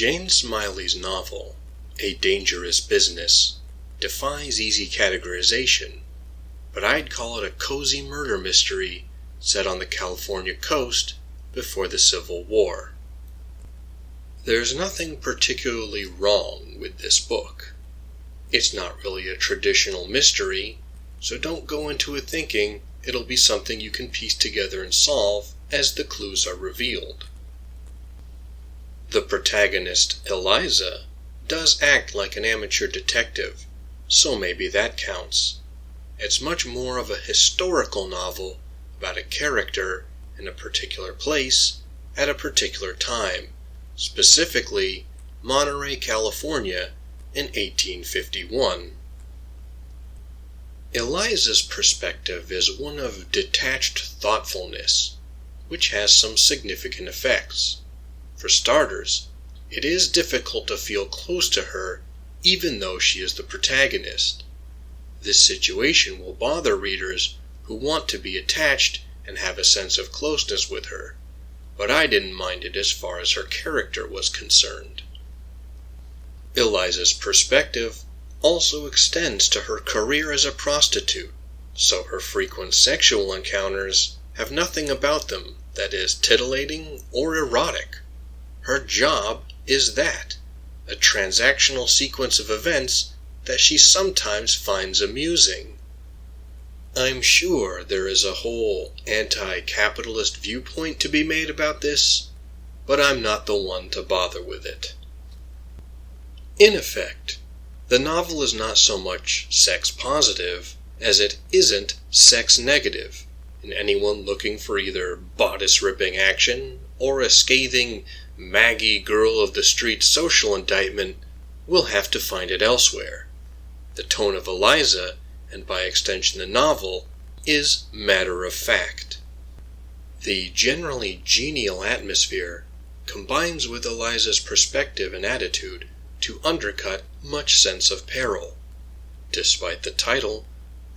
Jane Smiley's novel, A Dangerous Business, defies easy categorization, but I'd call it a cozy murder mystery set on the California coast before the Civil War. There's nothing particularly wrong with this book. It's not really a traditional mystery, so don't go into it thinking it'll be something you can piece together and solve as the clues are revealed. The protagonist, Eliza, does act like an amateur detective, so maybe that counts. It's much more of a historical novel about a character in a particular place at a particular time, specifically Monterey, California in 1851. Eliza's perspective is one of detached thoughtfulness, which has some significant effects. For starters, it is difficult to feel close to her even though she is the protagonist. This situation will bother readers who want to be attached and have a sense of closeness with her, but I didn't mind it as far as her character was concerned. Eliza's perspective also extends to her career as a prostitute, so her frequent sexual encounters have nothing about them that is titillating or erotic. Her job is that, a transactional sequence of events that she sometimes finds amusing. I'm sure there is a whole anti-capitalist viewpoint to be made about this, but I'm not the one to bother with it. In effect, the novel is not so much sex positive as it isn't sex negative, and anyone looking for either bodice-ripping action or a scathing Maggie girl of the street social indictment will have to find it elsewhere. The tone of Eliza, and by extension the novel, is matter of fact. The generally genial atmosphere combines with Eliza's perspective and attitude to undercut much sense of peril. Despite the title,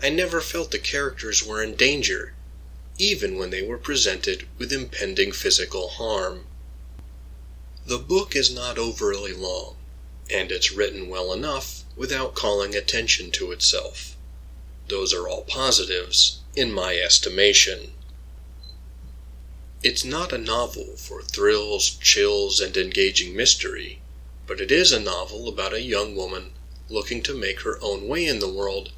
I never felt the characters were in danger, even when they were presented with impending physical harm. The book is not overly long, and it's written well enough without calling attention to itself. Those are all positives, in my estimation. It's not a novel for thrills, chills, and engaging mystery, but it is a novel about a young woman looking to make her own way in the world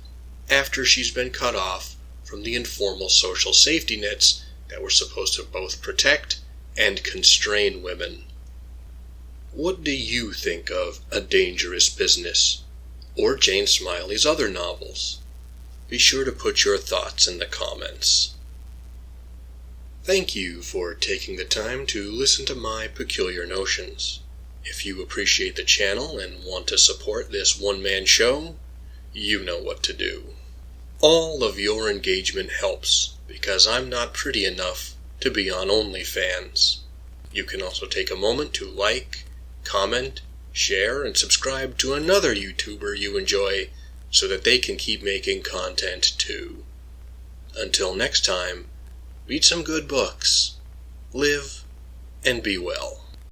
after she's been cut off from the informal social safety nets that were supposed to both protect and constrain women. What do you think of A Dangerous Business, or Jane Smiley's other novels? Be sure to put your thoughts in the comments. Thank you for taking the time to listen to my peculiar notions. If you appreciate the channel and want to support this one-man show, you know what to do. All of your engagement helps, because I'm not pretty enough to be on OnlyFans. You can also take a moment to like, comment, share, and subscribe to another YouTuber you enjoy so that they can keep making content too. Until next time, read some good books, live, and be well.